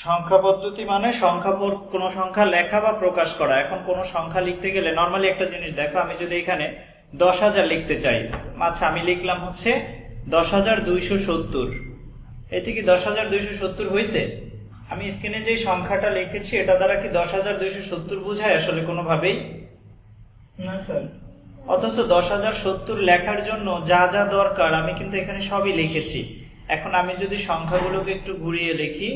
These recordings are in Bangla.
সংখ্যা পদ্ধতি মানে কোনো সংখ্যা লেখা বা প্রকাশ করা। এখন কোনো সংখ্যা লিখতে গেলে নরমালি একটা জিনিস দেখো, আমি যদি এখানে 10,000 লিখতে চাই, আচ্ছা আমি লিখলাম হচ্ছে 10,270, এতে কি 10,270 হয়েছে? আমি স্ক্রিনে যে সংখ্যাটা লিখেছি এটা দ্বারা কি 10,270 বোঝায়? আসলে কোনোভাবেই না স্যার। অথচ 10,070 লেখার জন্য যা যা দরকার আমি কিন্তু এখানে সবই লিখেছি। এখন আমি যদি সংখ্যাগুলোকে একটু ঘুরিয়ে লিখি,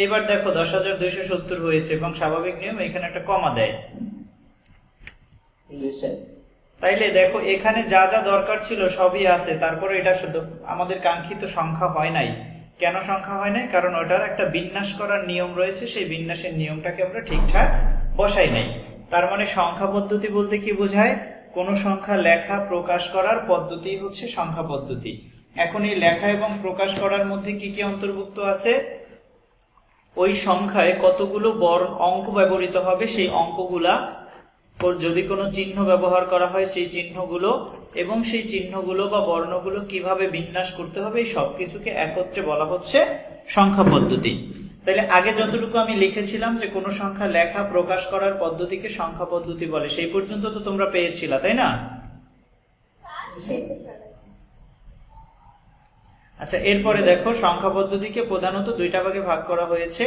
এবার দেখো 10,270 হয়েছে এবং স্বাভাবিক নিয়ম এখানে একটা কমা দেয়। তাইলে দেখো এখানে যা যা দরকার ছিল সবই আছে, তারপরে এটা শুধু আমাদের কাঙ্ক্ষিত সংখ্যা হয় নাই। কেন সংখ্যা হয় নাই? কারণ ওটার একটা বিন্যাস করার নিয়ম রয়েছে, সেই বিন্যাসের নিয়মটাকে আমরা ঠিকঠাক বসাই নাই। তার মানে সংখ্যা পদ্ধতি বলতে কি বোঝায়? কোন সংখ্যা লেখা প্রকাশ করার পদ্ধতি হচ্ছে সংখ্যা পদ্ধতি। এখন এই লেখা এবং প্রকাশ করার মধ্যে কি কি অন্তর্ভুক্ত আছে? ওই সংখ্যায় কতগুলো অঙ্ক ব্যবহৃত হবে, সেই অঙ্কগুলা, যদি কোনো চিহ্ন ব্যবহার করা হয় সেই চিহ্নগুলো, এবং সেই চিহ্নগুলো বা বর্ণগুলো কিভাবে বিন্যাস করতে হবে, এই সবকিছুকে একত্রে বলা হচ্ছে সংখ্যা পদ্ধতি। তাহলে আগে যতটুকু আমি লিখেছিলাম যে কোনো সংখ্যা লেখা প্রকাশ করার পদ্ধতিকে সংখ্যা পদ্ধতি বলে, সেই পর্যন্ত তো তোমরা পেয়েছিলা, তাই না? আচ্ছা, এরপরে দেখো সংখ্যা পদ্ধতিকে প্রধানত দুইটা ভাগে ভাগ করা হয়েছে।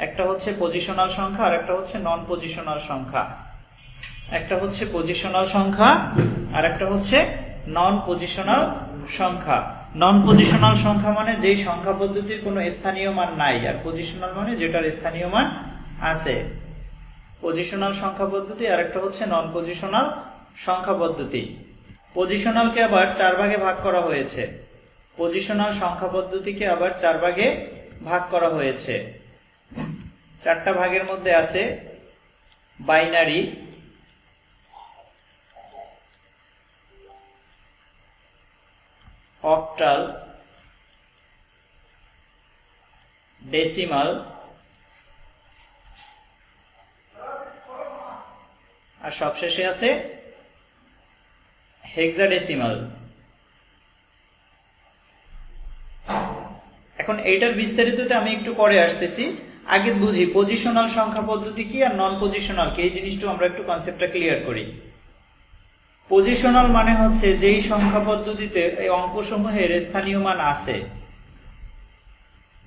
একটা হচ্ছে পজিশনাল সংখ্যা আর একটা হচ্ছে নন পজিশনাল সংখ্যা। একটা হচ্ছে পজিশনাল সংখ্যা আর একটা হচ্ছে নন পজিশনাল সংখ্যা। নন পজিশনাল সংখ্যা মানে যেই সংখ্যা পদ্ধতির কোনো স্থানীয় মান নাই, আর পজিশনাল মানে যেটার স্থানীয় মান আছে। পজিশনাল সংখ্যা পদ্ধতি আর একটা হচ্ছে নন পজিশনাল সংখ্যা পদ্ধতি। পজিশনালকে আবার 4 ভাগে ভাগ করা হয়েছে। পজিশনাল সংখ্যা পদ্ধতিকে আবার 4 ভাগে ভাগ করা হয়েছে। 4টা ভাগের মধ্যে আছে বাইনারি, অক্টাল, ডেসিমাল আর সবশেষে আছে হেক্সাডেসিমাল। এখন এইটার বিস্তারিততে আমি একটু পরে আসতেছি, আগে বুঝি পজিশনাল সংখ্যা পদ্ধতি কি আর নন পজিশনাল কি, এই জিনিসটা আমরা একটু কনসেপ্টটা ক্লিয়ার করি। পজিশনাল মানে হচ্ছে যেই সংখ্যা পদ্ধতিতে এই অঙ্কসমূহের স্থানীয় মান আছে,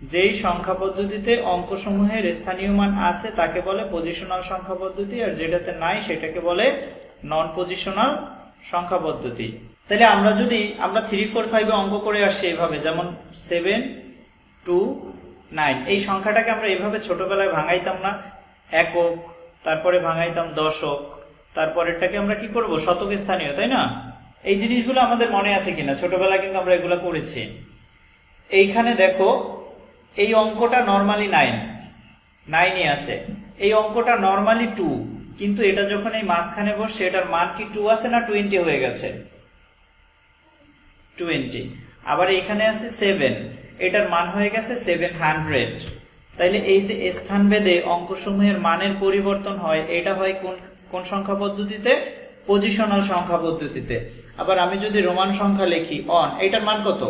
যেই সংখ্যা পদ্ধতিতে অঙ্কসমূহের স্থানীয় মান আছে তাকে বলে পজিশনাল সংখ্যা পদ্ধতি, আর যেটাতে নাই সেটাকে বলে নন পজিশনাল সংখ্যা পদ্ধতি। তাহলে আমরা 3, 4, 5 অঙ্ক করে আসছি এভাবে, যেমন 7, 2, 9, এই সংখ্যাটাকে আমরা এভাবে ছোটবেলায় ভাঙাইতাম না একক, তারপরে ভাঙাইতাম দশক, তারপরেরটাকে আমরা কি করব শতক স্থানীয়, তাই না? এই জিনিসগুলো আমাদের মনে আছে কিনা? ছোটবেলায় কিন্তু আমরা এগুলো করেছি। এইখানে দেখো এই অঙ্কটা নরমালি 9ই আছে, এই অঙ্কটা নরমালি 2, কিন্তু এটা যখন এই মাঝখানে বসছে এটার মান কি 2 আছে না 20 হয়ে গেছে? 20। আবার এখানে আছে 7, এটার মান হয়ে গেছে 700। তাইলে এই যে স্থানভেদে অঙ্কসমূহের মানের পরিবর্তন হয়, এটা হয় কোন সংখ্যা পদ্ধতিতে? পজিশনাল সংখ্যা পদ্ধতিতে। আবার আমি যদি রোমান সংখ্যা লিখি অন, এটার মান কত?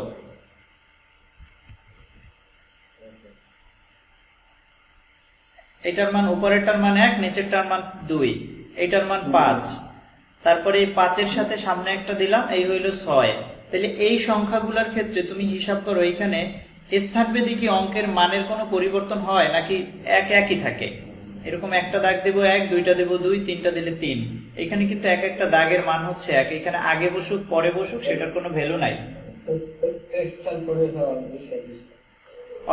এটার মান উপরেরটার মান 1, নিচেরটার মান 2, এটার মান 5, তারপরে এই 5-এর সাথে সামনে একটা দিলাম, এই হইল 6। তাহলে এই সংখ্যাগুলোর ক্ষেত্রে তুমি হিসাব করো এখানে স্থানভেদে কি অঙ্কের মানের কোনো পরিবর্তন হয় নাকি একই থাকে? এরকম একটা দাগ দেবো 1, 2টা দেবো 2, 3টা দিলে 3, এখানে কিন্তু এক একটা দাগের মান হচ্ছে 1। এখানে আগে বসুক পরে বসুক সেটার কোনো ভ্যালু নাই।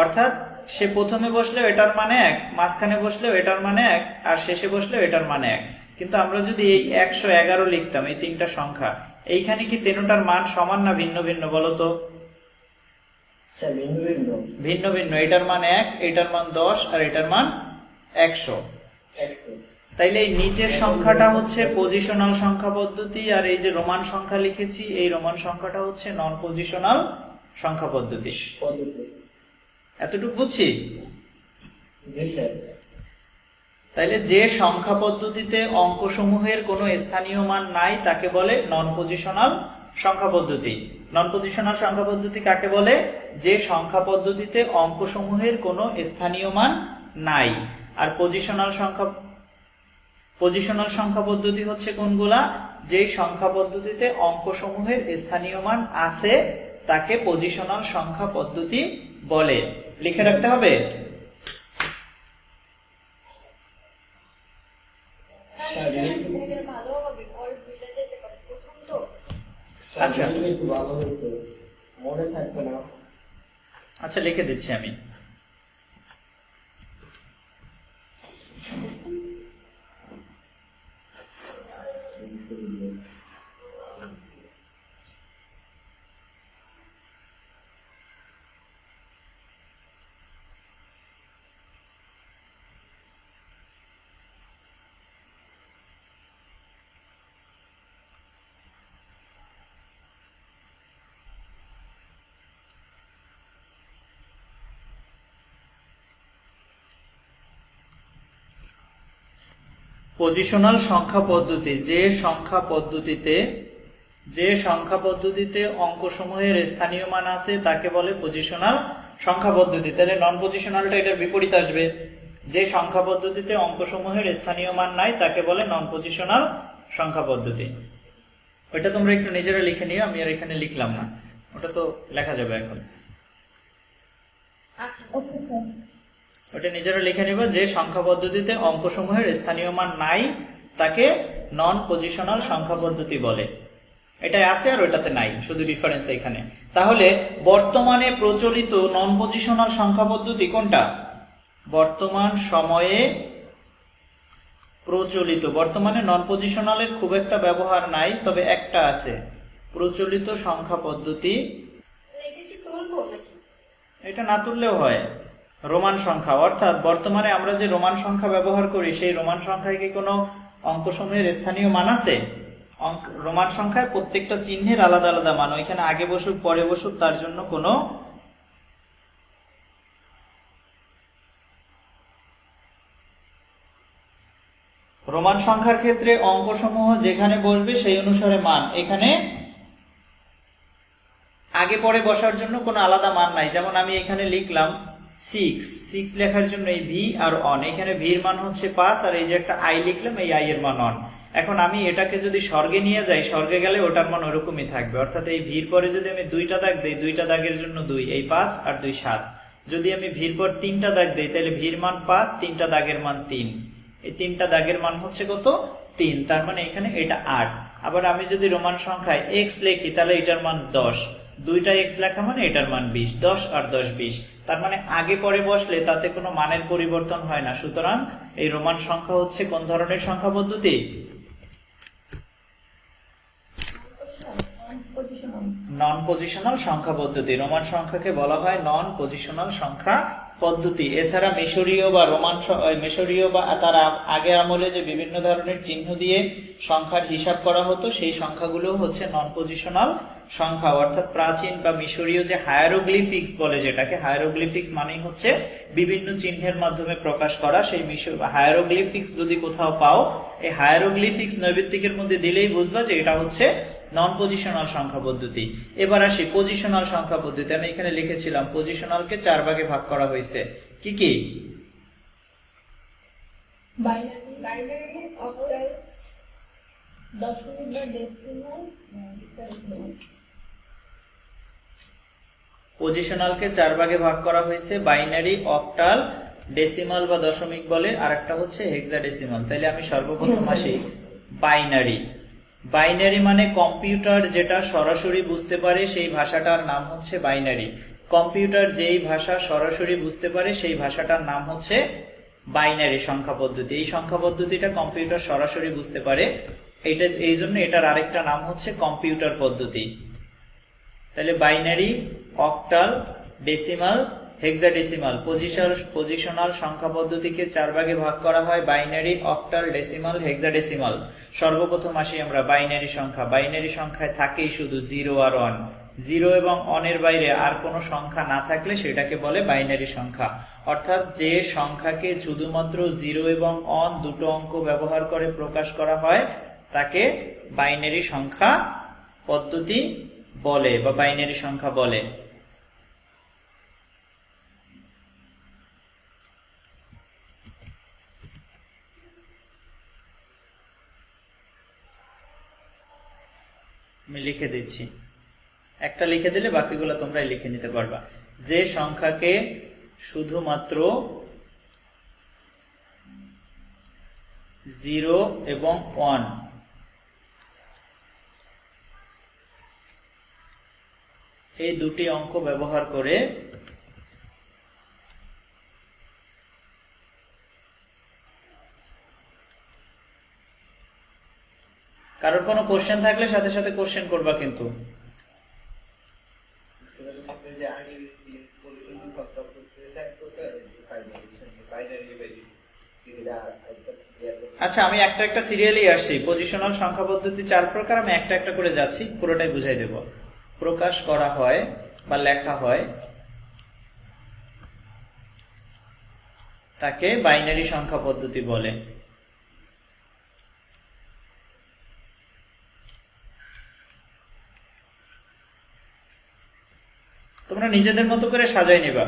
অর্থাৎ সে প্রথমে বসলেও এটার মানে 1, মাঝখানে বসলেও এটার মানে 1, আর শেষে বসলেও এটার মানে 1। কিন্তু আমরা যদি এই 111 লিখতাম, এই 3টা সংখ্যা, এইখানে কি তিনটার মান সমান না ভিন্ন ভিন্ন বলতো? ভিন্ন ভিন্ন। এটার মান 1, এটার মান 10 আর এটার মান 100। তাইলে এই নিচের সংখ্যাটা হচ্ছে পজিশনাল সংখ্যা পদ্ধতি, আর এই যে রোমান সংখ্যা লিখেছি এই রোমান সংখ্যাটা হচ্ছে নন পজিশনাল সংখ্যা পদ্ধতি। এতটুকু বুঝছি? তাইলে যে সংখ্যা পদ্ধতিতে অঙ্কসমূহের কোনো স্থানীয় মান নাই তাকে বলে নন পজিশনাল সংখ্যা পদ্ধতি। নন পজিশনাল সংখ্যা পদ্ধতি কাকে বলে? যে সংখ্যা পদ্ধতিতে অঙ্কসমূহের কোনো স্থানীয় মান নাই। আর পজিশনাল সংখ্যা পদ্ধতি হচ্ছে কোনগুলা? যে সংখ্যা পদ্ধতিতে অঙ্কসমূহের স্থানীয় মান আছে তাকে পজিশনাল সংখ্যা পদ্ধতি বলে। লিখে রাখতে হবে। আচ্ছা আচ্ছা লিখে দিচ্ছি আমি। পজিশনাল সংখ্যা পদ্ধতি যে সংখ্যা পদ্ধতিতে অঙ্কসমূহের স্থানীয় মান আছে তাকে বলে পজিশনাল সংখ্যা পদ্ধতি। তাহলে নন পজিশনালটা এটার বিপরীত আসবে। যে সংখ্যা পদ্ধতিতে অঙ্কসমূহের স্থানীয় মান নাই তাকে বলে নন পজিশনাল সংখ্যা পদ্ধতি। ওইটা তোমরা একটু নিজেরা লিখে নিও, আমি আর এখানে লিখলাম না, ওটা তো লেখা যাবে এখন। ওটা নিজেরা লিখে নিব। যে সংখ্যা পদ্ধতিতে অঙ্কসমূহের স্থানীয় মান নাই তাকে নন পজিশনাল সংখ্যা পদ্ধতি বলে। এটা আছে আর ওইটাতে নাই, শুধু ডিফারেন্স এখানে। তাহলে বর্তমানে প্রচলিত নন পজিশনাল সংখ্যা পদ্ধতি কোনটা? বর্তমান সময়ে প্রচলিত, বর্তমানে নন পজিশনালের খুব একটা ব্যবহার নাই, তবে একটা আছে প্রচলিত সংখ্যা পদ্ধতি। এটা না তুললেও হয়। রোমান সংখ্যা, অর্থাৎ বর্তমানে আমরা যে রোমান সংখ্যা ব্যবহার করি সেই রোমান সংখ্যায় কি কোনো অঙ্কসমূহের স্থানীয় মান আছে? রোমান সংখ্যায় প্রত্যেকটা চিহ্নের আলাদা আলাদা মান, ওইখানে আগে বসুক পরে বসুক তার জন্য কোনো রোমান সংখ্যার ক্ষেত্রে অঙ্কসমূহ যেখানে বসবে সেই অনুসারে মান। এখানে আগে পরে বসার জন্য কোনো আলাদা মান নাই। যেমন আমি এখানে লিখলাম 6 লেখার জন্য এই ভি আর অন, এখানে ভির মান হচ্ছে 5 আর এই যে একটা আই লিখলাম এই আই এর মান অন। এখন আমি এটাকে যদি স্বর্গে নিয়ে যাই, স্বর্গে গেলে ওটার মান ওরকমই থাকবে। অর্থাৎ এই ভির পরে যদি আমি 2টা দাগ দেই, 2টা দাগের জন্য 2, এই 5 আর 2 7। যদি আমি ভির পর 3টা দাগ দেই তাহলে ভির মান 5, 3টা দাগের মান 3, এই 3টা দাগের মান হচ্ছে কত? 3। তার মানে এখানে এটা 8। আবার আমি যদি রোমান সংখ্যায় এক্স লিখি তাহলে এটার মান 10, 2টা এক্স লেখা মানে এটার মান 20, 10 আর 10 20। তার মানে আগে পরে বসলে তাতে কোনো মানের পরিবর্তন হয় না। সুতরাং এই রোমান সংখ্যা হচ্ছে কোন ধরনের সংখ্যা পদ্ধতি? নন পজিশনাল সংখ্যা পদ্ধতি। রোমান সংখ্যাকে বলা হয় নন পজিশনাল সংখ্যা পদ্ধতি। এছাড়া মিশরীয় বা তার আগে আমলে যে বিভিন্ন ধরনের চিহ্ন দিয়ে সংখ্যার হিসাব করা হতো সেই সংখ্যাগুলো হচ্ছে নন পজিশনাল সংখ্যা। অর্থাৎ প্রাচীন বা মিশরীয় যে হায়ারোগ্লিফিক্স বলে, যেটাকে হায়ারোগ্লিফিক্স মানেই হচ্ছে বিভিন্ন চিহ্নের মাধ্যমে প্রকাশ করা। সেই হায়ারোগ্লিফিক্স যদি কোথাও পাও, এই হায়ারোগ্লিফিক্স নৈবেত্তিকের মধ্যে দিলেই বুঝবা যে এটা হচ্ছে নন পজিশনাল সংখ্যা পদ্ধতি। এবার আসি পজিশনাল সংখ্যা পদ্ধতি। আমি এখানে লিখেছিলাম পজিশনালকে 4 ভাগে ভাগ করা হয়েছে। কি কি? পজিশনালকে 4 ভাগে ভাগ করা হয়েছে বাইনারি, অক্টাল, ডেসিমাল বা দশমিক বলে, আর একটা হচ্ছে হেক্সাডেসিমাল। তাইলে আমি সর্বপ্রথম আসি বাইনারি। বাইনারি মানে কম্পিউটার যেটা সরাসরি বুঝতে পারে সেই ভাষাটার নাম হচ্ছে বাইনারি। কম্পিউটার যেই ভাষা সরাসরি বুঝতে পারে সেই ভাষাটার নাম হচ্ছে বাইনারি সংখ্যা পদ্ধতি। এই সংখ্যা পদ্ধতিটা কম্পিউটার সরাসরি বুঝতে পারে, এটা এই জন্য এটার আরেকটা নাম হচ্ছে কম্পিউটার পদ্ধতি। তাহলে binary, octal, decimal, hexadecimal. Positional সংখ্যা পদ্ধতিকে 4 ভাগে ভাগ করা হয় বাইনারি, অক্টাল, ডেসিমাল, হেক্সাডেসিমাল। সর্বপ্রথম আসি আমরা বাইনারি সংখ্যা। বাইনারি সংখ্যায় থাকেই শুধু 0 আর 1। 0 এবং 1 এর বাইরে আর কোনো সংখ্যা না থাকলে সেটাকে বলে বাইনারি সংখ্যা। অর্থাৎ যে সংখ্যাকে শুধুমাত্র 0 এবং 1 দুটো অঙ্ক ব্যবহার করে প্রকাশ করা হয় তাকে বাইনারি সংখ্যা পদ্ধতি বলে বা বাইনারি সংখ্যা বলে। আমি লিখে দিচ্ছি, একটা লিখে দিলে বাকিগুলো তোমরাই লিখে নিতে পারবা। যে সংখ্যাকে শুধুমাত্র 0 এবং 1 এই দুটি অঙ্ক ব্যবহার করে কারোর কোনো কোশ্চেন থাকলে সাথে সাথে কোশ্চেন করবা কিন্তু। আচ্ছা, আমি একটা একটা সিরিয়ালি আসছি। পজিশনাল সংখ্যা পদ্ধতি 4 প্রকার, আমি একটা একটা করে যাচ্ছি, পুরোটাই বুঝাই দেব। প্রকাশ করা হয় বা লেখা হয় তাকে বাইনারি সংখ্যা পদ্ধতি বলে। তোমরা নিজেদের মতো করে সাজাই নেবা,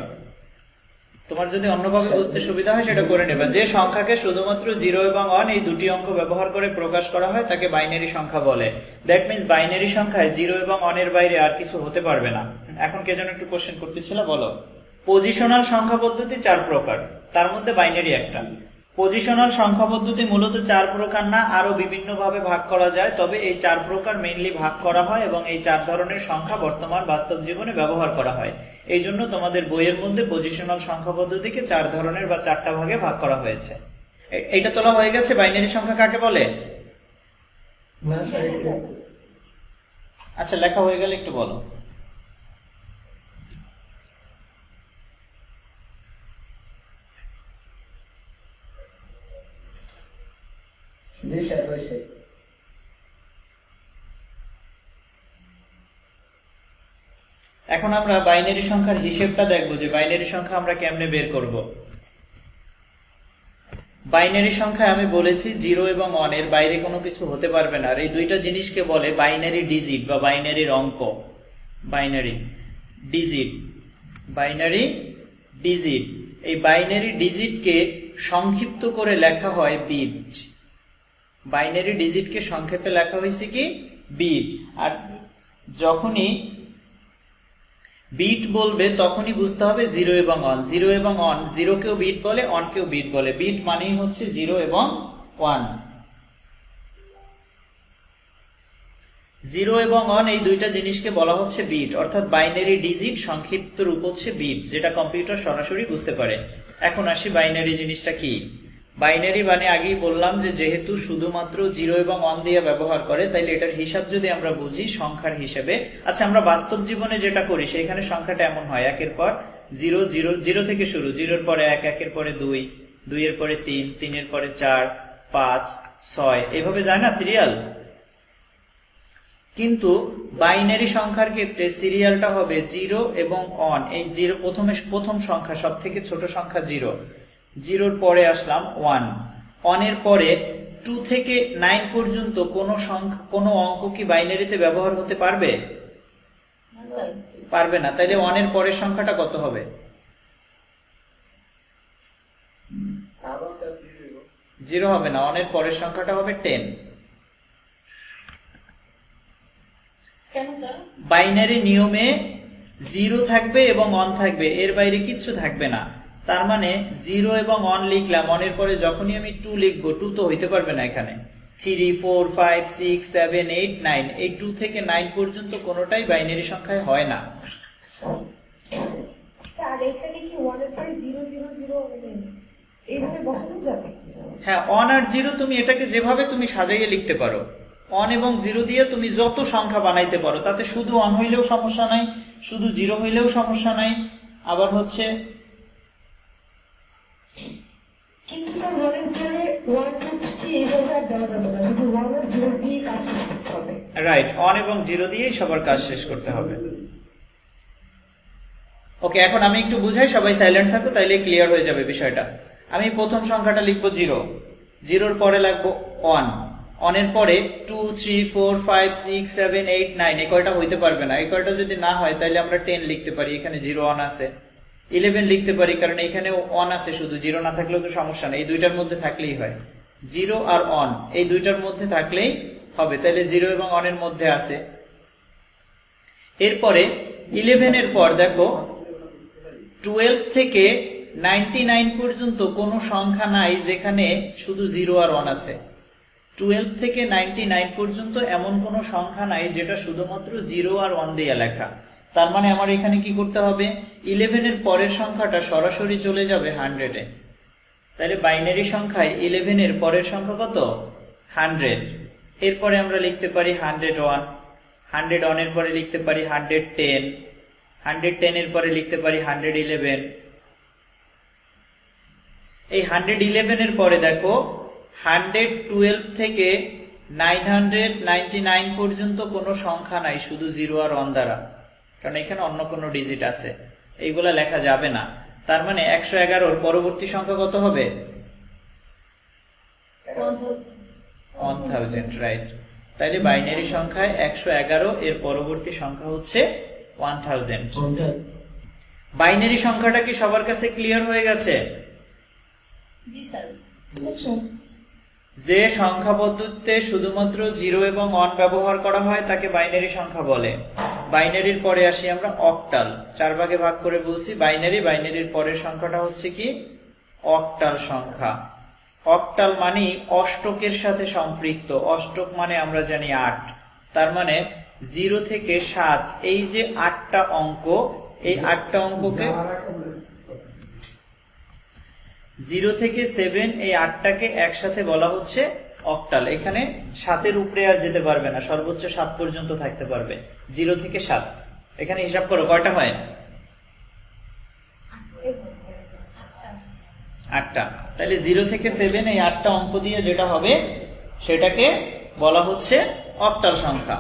তোমার যদি অন্যভাবে বুঝতে সুবিধা হয় সেটা করে নেবা। যে সংখ্যাকে শুধুমাত্র 0 এবং 1 এই দুটি অঙ্ক ব্যবহার করে প্রকাশ করা হয় তাকে বাইনারি সংখ্যা বলে। দ্যাট মিন্স বাইনারি সংখ্যায় 0 এবং 1 এর বাইরে আর কিছু হতে পারবে না। এখন কে যেন একটু কোশ্চেন করতেছিল, বলো। পজিশনাল সংখ্যা পদ্ধতি 4 প্রকার, তার মধ্যে বাইনারি একটা। পজিশনাল সংখ্যা পদ্ধতি মূলত 4 প্রকার না, আরো বিভিন্ন ভাবে ভাগ করা যায়, তবে এই 4 প্রকার মেইনলি ভাগ করা হয় এবং এই 4 ধরনের সংখ্যা বর্তমান বাস্তব জীবনে ব্যবহার করা হয়। এই জন্য তোমাদের বইয়ের মধ্যে পজিশনাল সংখ্যা পদ্ধতিকে 4 ধরনের বা 4টা ভাগে ভাগ করা হয়েছে। এইটা তোলা হয়ে গেছে। বাইনারি সংখ্যা কাকে বলে? আচ্ছা, লেখা হয়ে গেলে একটু বলো। এখন আমরা বাইনারি সংখ্যার হিসেবটা দেখবো যে বাইনারি সংখ্যা আমরা কেমনে বের করব। বাইনারি সংখ্যায় আমি বলেছি 0 এবং 1 এর বাইরে কোনো কিছু হতে পারবে না, আর এই দুইটা জিনিসকে বলে বাইনারি ডিজিট বা বাইনারির অঙ্ক। Binary digit, binary digit. এই বাইনারি ডিজিটকে সংক্ষিপ্ত করে লেখা হয় বিট। বাইনারি ডিজিটকে সংক্ষেপে লেখা হয়েছে কি? বিট। আর যখনই বিট বলবে তখনই বুঝতে হবে 0 এবং 1। 0 এবং 1, 0 কেও বিট বলে, 1 কেও বিট বলে। বিট মানেই হচ্ছে 0 এবং 1। 0 এবং 1 এই দুইটা জিনিসকে বলা হচ্ছে বিট, অর্থাৎ বাইনারি ডিজিট সংক্ষিপ্ত রূপ হচ্ছে বিট, যেটা কম্পিউটার সরাসরি বুঝতে পারে। এখন আসি বাইনারি জিনিসটা কি। বাইনারি মানে আগেই বললাম যে যেহেতু শুধুমাত্র 0 এবং 1 দিয়ে ব্যবহার করে, তাইলে এটার হিসাব যদি আমরা বুঝি সংখ্যার হিসেবে। আচ্ছা, আমরা বাস্তব জীবনে যেটা করি সেখানে সংখ্যাটা এমন হয়, 1 এর পর 0, 0 থেকে শুরু, 0 এর পরে 1, 1 এর পরে 2, 2 এর পরে 3, 3 এর পরে 4, 5, 6, এভাবে যায় না সিরিয়াল। কিন্তু বাইনারি সংখ্যার ক্ষেত্রে সিরিয়ালটা হবে 0 এবং 1। এই 0 প্রথম সংখ্যা, সব থেকে ছোট সংখ্যা 0, 0 পরে আসলাম 1, 1 এর পরে 2 থেকে 9 পর্যন্ত কোনো অঙ্ক কি বাইনারিতে ব্যবহার হতে পারবে? পারবে না। তাইলে 1 এর পরের সংখ্যাটা কত হবে? 0 হবে না, 1 এর পরের সংখ্যাটা হবে 10। বাইনারি নিয়মে 0 থাকবে এবং 1 থাকবে, এর বাইরে কিচ্ছু থাকবে না। তার মানে 0 এবং 1 লিখলাম, 1 এর পরে যখনই আমি 2 লিখবো, 2 তো হইতে পারবে না এখানে। 3, 4, 5, 6, 7, 8, 9, এই 2 থেকে 9 পর্যন্ত কোনোটাই বাইনারি সংখ্যায় হয় না। হ্যাঁ, 1 আর 0 তুমি এটাকে যেভাবে তুমি সাজাইয়ে লিখতে পারো। 1 এবং 0 দিয়ে তুমি যত সংখ্যা বানাইতে পারো, তাতে শুধু 1 হইলেও সমস্যা নাই, শুধু 0 হইলেও সমস্যা নাই। আবার হচ্ছে রাইট, 1 এবং 0 দিয়েই সবার কাজ শেষ করতে হবে। ওকে, এখন আমি একটু বুঝাই, সবাই সাইলেন্ট থাকো, তাইলে ক্লিয়ার হয়ে যাবে বিষয়টা। আমি প্রথম সংখ্যাটা লিখবো 0, 0 এর পরে লাগবো 1, অনের পরে 2 3 4 5 6 7 8 9 এই কয়টা হইতে পারবে না। এই কয়টা যদি না হয় তাহলে আমরা 10 লিখতে পারি, এখানে 0 অন আছে। 11 লিখতে পারি কারণ এখানে অন আছে, শুধু 0 না থাকলেও তো সমস্যা নেই, এই দুইটার মধ্যে থাকলেই হয়। 0 আর অন এই দুইটার মধ্যে থাকলেই হবে, তাহলে 0 এবং অনের মধ্যে আছে। এরপরে 11 এর পর দেখো 12 থেকে 99 পর্যন্ত কোনো সংখ্যা নাই যেখানে শুধু 0 আর 1 আছে। 12 থেকে 99 পর্যন্ত এমন কোনো সংখ্যা নাই যেটা শুধুমাত্র 0 আর 1 দিয়ে লেখা। তার মানে আমার এখানে কি করতে হবে, 11 এর পরের সংখ্যাটা সরাসরি চলে যাবে 100 এ। তাহলে বাইনারি সংখ্যায় 11 এর পরের সংখ্যা কত, 100। এরপরে আমরা লিখতে পারি 101, 101 এর পরে লিখতে পারি 110, 110 এর পরে লিখতে পারি 111। এই 111 এর পরে দেখো 112 থেকে 999 পর্যন্ত কোনো সংখ্যা নাই শুধু 0 আর 1 দ্বারা, কারণ এখানে অন্য কোনো ডিজিট আছে, এইগুলা লেখা যাবে না। তার মানে 111 এর পরবর্তী সংখ্যা কত হবে, 1000, রাইট। তাইলে বাইনারি সংখ্যায় 111 এর পরবর্তী সংখ্যা হচ্ছে 1000। বাইনারি সংখ্যাটা কি সবার কাছে ক্লিয়ার হয়ে গেছে? যে সংখ্যা পদ্ধতিতে শুধুমাত্র 0 এবং 1 ব্যবহার করা হয় তাকে বাইনারি সংখ্যা বলে। বাইনারির পরে আসি আমরা অক্টাল, 4 ভাগে ভাগ করে বলছি বাইনারির পরের সংখ্যাটা হচ্ছে কি, অক্টাল সংখ্যা। অক্টাল মানে অষ্টকের সাথে সম্পৃক্ত, অষ্টক মানে আমরা জানি 8। তার মানে 0 থেকে 7 এই যে 8টা অঙ্ক, এই 8টা অঙ্ককে 0 থেকে 7 এই 8টাকে একসাথে বলা হচ্ছে অক্টাল। এখানে 7-এর উপরে আর যেতে পারবে না, সর্বোচ্চ 7 পর্যন্ত থাকতে পারবে, 0 থেকে 7। এখানে হিসাব করো কয়টা হয়, 8টা। তাহলে 0 থেকে 7 এই 8টা অঙ্ক দিয়ে যেটা হবে সেটাকে বলা হচ্ছে অক্টাল সংখ্যা।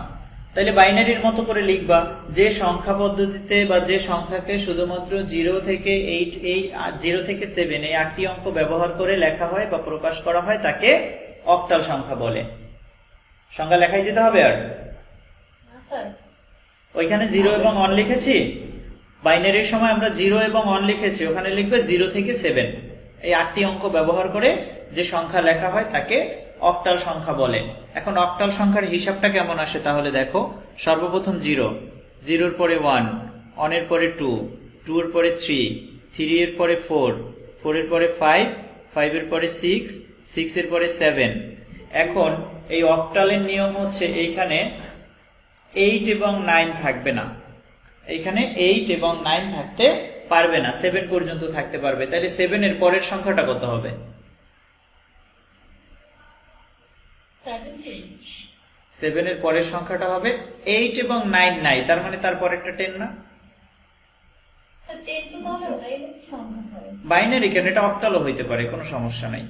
তাহলে বাইনারির মতো করে লিখবা, যে সংখ্যা পদ্ধতিতে বা যে সংখ্যাকে শুধুমাত্র 0 থেকে 8 এই 0 থেকে 7 এই 8টি অঙ্ক ব্যবহার করে লেখা হয় বা প্রকাশ করা হয় তাকে অক্টাল সংখ্যা বলে। সংখ্যা লেখাই দিতে হবে আর ওইখানে 0 এবং 1 লিখেছি, বাইনারির সময় আমরা 0 এবং 1 লিখেছি, ওখানে লিখবে 0 থেকে 7 এই 8টি অঙ্ক ব্যবহার করে যে সংখ্যা লেখা হয় তাকে অক্টাল সংখ্যা বলে। এখন অক্টাল সংখ্যার হিসাবটা কেমন আসে তাহলে দেখো, সর্বপ্রথম 0, 0 এর পরে 1, 1 এর পরে 2, 2 এর পরে 3, 3 এর পরে 4, 4 এর পরে 5, 5 এর পরে 6, 6 এর পরে 7। এখন এই অক্টালের নিয়ম হচ্ছে এইখানে 8 এবং 9 থাকবে না, এইখানে 8 এবং 9 থাকতে পারবে না, 7 পর্যন্ত থাকতে পারবে। তাহলে 7 এর পরের সংখ্যাটা কত হবে, 7 এর পরের সংখ্যাটা হবে 8 এবং 9 নাই, তার মানে তারপর একটা 10 না, বাইনারি কেন, এটা অক্টালও হইতে পারে, কোনো সমস্যা নাই।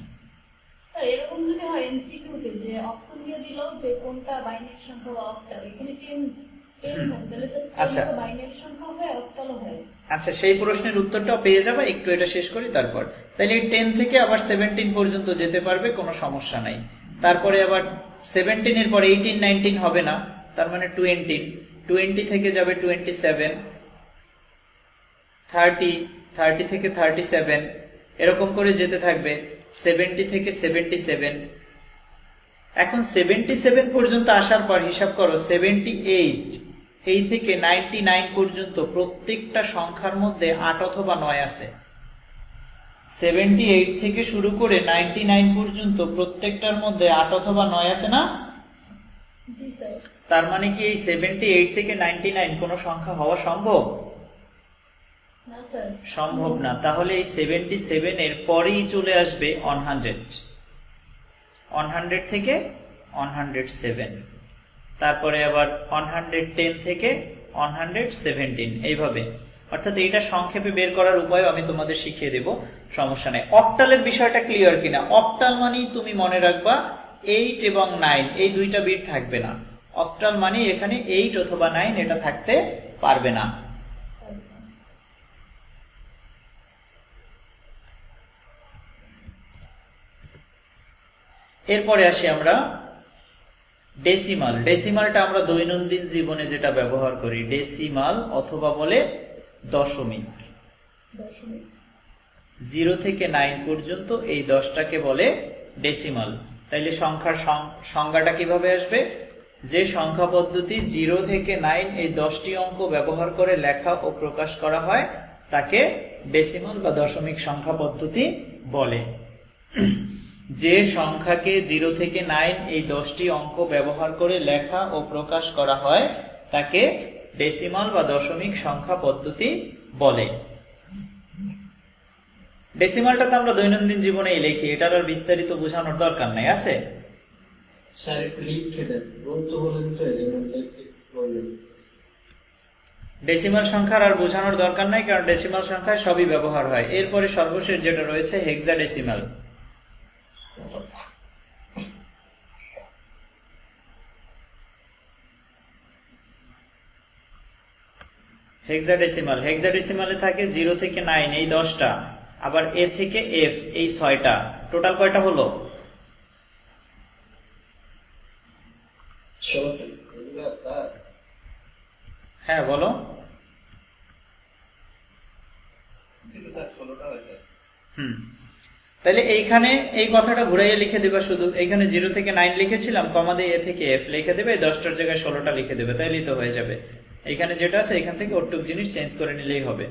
এরকম যদি হয় এমসিকিউতে যে অপশন দিয়ে দিল যে কোনটা বাইনারি সংখ্যা বা অক্টাল, এখানে 10 তাহলে তো আচ্ছা বাইনারি সংখ্যা হয় অক্টালও হয়। আচ্ছা, সেই প্রশ্নের উত্তরটাও পেয়ে যাবে, একটু এটা শেষ করি তারপর। তাহলে 10 থেকে আবার 17 পর্যন্ত যেতে পারবে, কোনো সমস্যা নাই। তারপরে আবার 17 এর পর 18 19 হবে না, তার মানে 20 থেকে যাবে 27, 30 থেকে 37, এরকম করে যেতে থাকবে 70 থেকে 77। এখন 77 পর্যন্ত আসার পর হিসাব করো 78 এই থেকে 99 পর্যন্ত প্রত্যেকটা সংখ্যার মধ্যে 8 অথবা 9 আছে। 78 থেকে শুরু করে 99 পর্যন্ত প্রত্যেকটার মধ্যে 8 অথবা 9 আছে না? তার মানে কি এই 78 থেকে 99 কোন সংখ্যা হওয়া সম্ভব? সম্ভব না। তাহলে এই 77 এর পরেই চলে আসবে 100, 100 থেকে 107, তারপরে আবার 110 থেকে 117, এইভাবে। অর্থাৎ এইটা সংক্ষেপে বের করার উপায় আমি তোমাদের শিখিয়ে দেব, সমস্যা নেই। অক্টালের বিষয়টা ক্লিয়ার কিনা? অক্টাল মানেই তুমি মনে রাখবা 8 এবং 9 এই দুইটা বিট থাকবে না। অক্টাল মানে এখানে 8 অথবা 9 এটা থাকতে পারবে না। এরপরে আসি আমরা ডেসিমাল, ডেসিমালটা আমরা দৈনন্দিন জীবনে যেটা ব্যবহার করি, ডেসিমাল অথবা বলে দশমিক। 0 থেকে 9 পর্যন্ত এই 10টাকে বলে ডেসিমাল। তাইলে সংখ্যার সংজ্ঞাটা কিভাবে আসবে? যে সংখ্যা পদ্ধতি 0 থেকে 9 এই 10টি অঙ্ক ব্যবহার করে লেখা ও প্রকাশ করা হয় তাকে ডেসিমাল বা দশমিক সংখ্যা পদ্ধতি বলে। যে সংখ্যাকে 0 থেকে 9 এই 10টি অঙ্ক ব্যবহার করে লেখা ও প্রকাশ করা হয় তাকে ডেসিমাল বা দশমিক সংখ্যা পদ্ধতি বলে। ডেসিমালটা তো আমরা দৈনন্দিন জীবনেই লিখি, এটার আর বিস্তারিত বোঝানোর দরকার নাই, আছে? স্যার একটু লিখে দেন, বলতে বলেন তো যেমন বললেন। ডেসিমাল সংখ্যার আর বোঝানোর দরকার নাই, কারণ ডেসিমাল সংখ্যায় সবই ব্যবহার হয়। এরপরে সর্বশেষ যেটা রয়েছে হেক্সাডেসিমাল। হেক্সাডেসিমাল, হেক্সাডেসিমালে থাকে 0 থেকে 9 এই 10টা, আবার এ থেকে এফ এই 6টা। টোটাল কয়টা হলো? 16টা। হ্যাঁ বলো। তাহলে এইখানে এই কথাটা ঘুরাইয়ে লিখে দেবা, শুধু এইখানে 0 থেকে 9 লিখেছিলাম, কমা দিয়ে এ থেকে এফ লিখে দেবে, 10টার জায়গায় 16টা লিখে দেবে, তাইলেই তো হয়ে যাবে। এইখানে যেটা আছে এখান থেকে ওটুক জিনিস চেঞ্জ করে নিলেই হবে।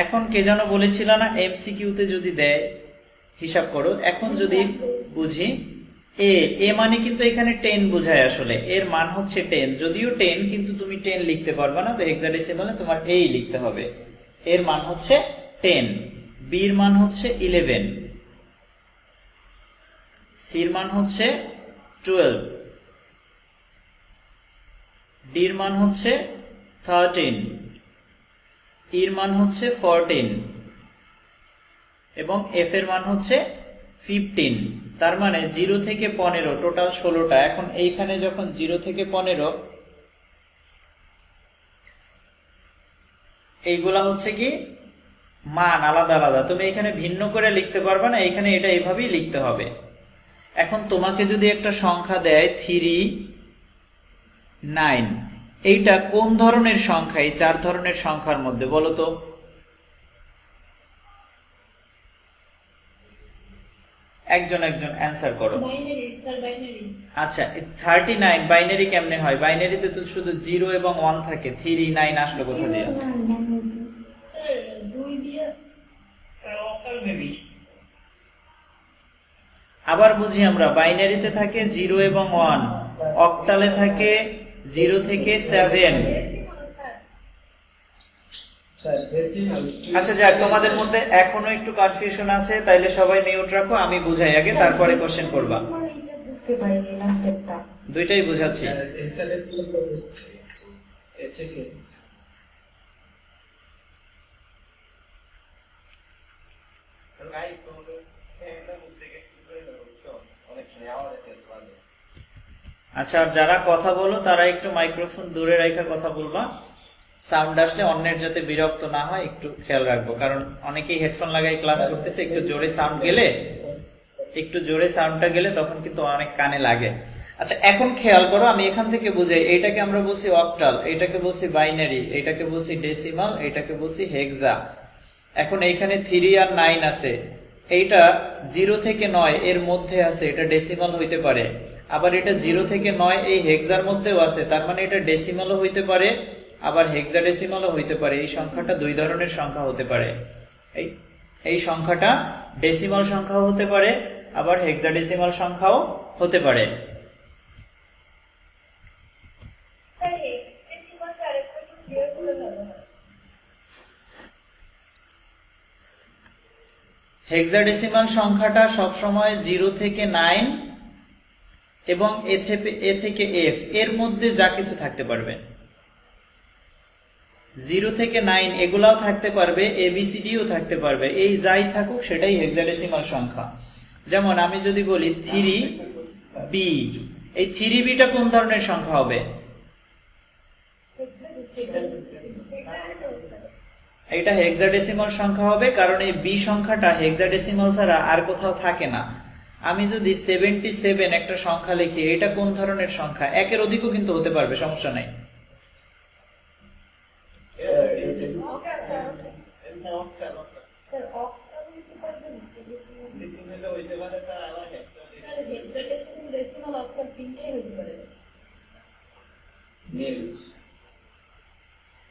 এখন কে যেন বলেছিল না এমসিকিউতে যদি দেয় হিসাব করো। এখন যদি বুঝি এ মানে কিন্তু এখানে 10 বোঝায়, আসলে এর মান হচ্ছে 10, যদিও 10 কিন্তু তুমি 10 লিখতে পারবে না, তো হেক্সাডেসিমালে তোমার এই লিখতে হবে। এর মান হচ্ছে 10, বি এর মান হচ্ছে 11, সি এর মান হচ্ছে 12, ডি এর মান হচ্ছে 13, ই এর মান হচ্ছে 14 এবং এফ এর মান হচ্ছে 15। তার মানে 0 থেকে 15 টোটাল 16টা। এখন এইখানে যখন 0 থেকে 15 এইগুলা হচ্ছে কি মান আলাদা আলাদা, তুমি এখানে ভিন্ন করে লিখতে পারবে না, এখানে এটা এইভাবেই লিখতে হবে। এখন তোমাকে যদি একটা সংখ্যা দেয় 3, 9, এইটা কোন ধরনের সংখ্যা এই 4 ধরনের সংখ্যার মধ্যে বলো তো? একজন একজন অ্যান্সার করো। আচ্ছা 39 বাইনারি কেমনে হয়? বাইনারিতে তো শুধু 0 এবং 1 থাকে, 3, 9 আসলো কোথা দিয়ে? আবার বুঝি আমরা, বাইনারিতে থাকে 0 এবং 1, অক্টালে থাকে 0 থেকে 7। আচ্ছা যাক, তোমাদের মধ্যে এখনো একটু কনফিউশন আছে, তাইলে সবাই মিউট রাখো, আমি বুঝাই আগে, তারপরে কোশ্চেন করবা। দুইটাই বুঝাচ্ছি। আচ্ছা, আর যারা কথা বলো তারা একটু মাইক্রোফোন দূরে রেখে কথা বলবা, সাউন্ড আসলে অন্যের যাতে বিরক্ত না হয় একটু খেয়াল রাখবো, কারণ অনেকেই হেডফোন লাগাই ক্লাস করতেছে, একটু জোরে সাউন্ডটা গেলে তখন কিন্তু অনেক কানে লাগে। আচ্ছা এখন খেয়াল করো, আমি এখান থেকে বুঝাই, এইটাকে আমরা বলছি অক্টাল, এইটাকে বলছি বাইনারি, এইটাকে বলছি ডেসিমাল, এইটাকে বলছি হেক্সা। এখন এইখানে 3 আর 9 আছে, এইটা 0 থেকে 9 এর মধ্যে আছে, এটা ডেসিমাল হইতে পারে। আবার এটা 0 থেকে 9 এই হেক্সার মধ্যেও আছে, তার মানে এটা ডেসিমালও হইতে পারে, আবার হেক্সাডেসিমালও হইতে পারে। এই সংখ্যাটা দুই ধরনের সংখ্যা হতে পারে। এই সংখ্যাটা ডেসিমাল সংখ্যাও হতে পারে, আবার হেক্সাডেসিমাল সংখ্যাও হতে পারে। হেক্সাডেসিমাল সংখ্যাটা সবসময় 0 থেকে 9 এবং এ থেকে এফ এর মধ্যে যা কিছু থাকতে পারবে। 0 থেকে 9 এগুলাও থাকতে পারবে, এবিসিডিও থাকতে পারবে, এই যাই থাকুক সেটাই হেক্সাডেসিমাল সংখ্যা। যেমন আমি যদি বলি 3b, এই 3bটা কোন ধরনের সংখ্যা হবে? এটা হেক্সাডেসিমাল সংখ্যা হবে, কারণ এই বি সংখ্যাটা হেক্সাডেসিমাল ছাড়া আর কোথাও থাকে না। আমি যদি 77 একটা সংখ্যা লিখি, এটা কোন ধরনের সংখ্যা? একের অধিকও কিন্তু হতে পারবে, সমস্যা নাই। স্যার অক্টাল হতে পারবে না, স্যার হেক্সাডেসিমাল ডেসিমাল অক্টাল তিনটেই হতে পারে। নীল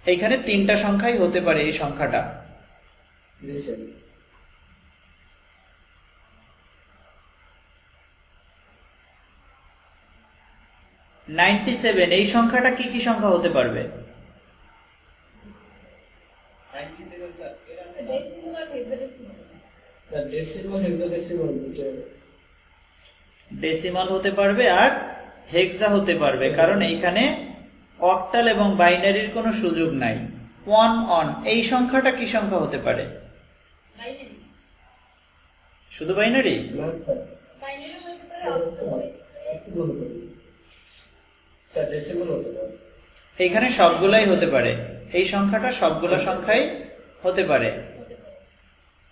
এইখানে তিনটা সংখ্যাই হতে পারে এই সংখ্যাটা। লিসেন 97 এই সংখ্যাটা কি কি সংখ্যা হতে পারবে? ডেসিমাল আর হেক্সাডেসিমাল। ডেসিমাল হেক্সাডেসিমাল ডেসিমাল হতে পারবে আর হেক্সা হতে পারবে, কারণ এইখানে অক্টাল এবং বাইনারির কোনো সুযোগ নাই। 1 অন এই সংখ্যাটা কি সংখ্যা হতে পারে? বাইনারি। শুধু বাইনারি? বাইনারি হতে পারে, অক্টাল হতে পারে। স্যার ডেসিমাল হতে পারে। এইখানে সবগুলাই হতে পারে, এই সংখ্যাটা সবগুলা সংখ্যাই হতে পারে।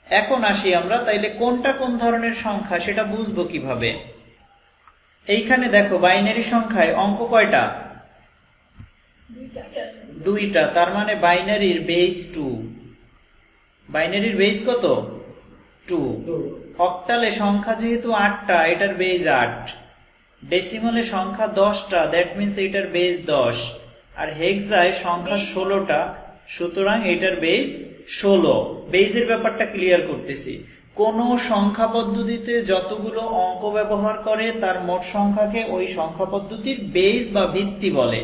এখন আসি আমরা, তাইলে কোনটা কোন ধরনের সংখ্যা সেটা বুঝবো কিভাবে? এইখানে দেখো বাইনারি সংখ্যায় অঙ্ক কয়টা? দুইটা, তার মানে বাইনারির বেস 2। বাইনারির বেস কত? 2। অক্টালে সংখ্যা যেহেতু 8টা, এটার বেস 8। ডেসিমালে সংখ্যা 10টা, দ্যাট মিনস এটার বেস 10। আর হেক্সায় সংখ্যা 16টা, সুতরাং এটার বেস 16। বেসের ব্যাপারটা ক্লিয়ার করতেছি। কোন সংখ্যা পদ্ধতিতে যতগুলো অঙ্ক ব্যবহার করে তার মোট সংখ্যাকে ওই সংখ্যা পদ্ধতির বেস বা ভিত্তি বলে।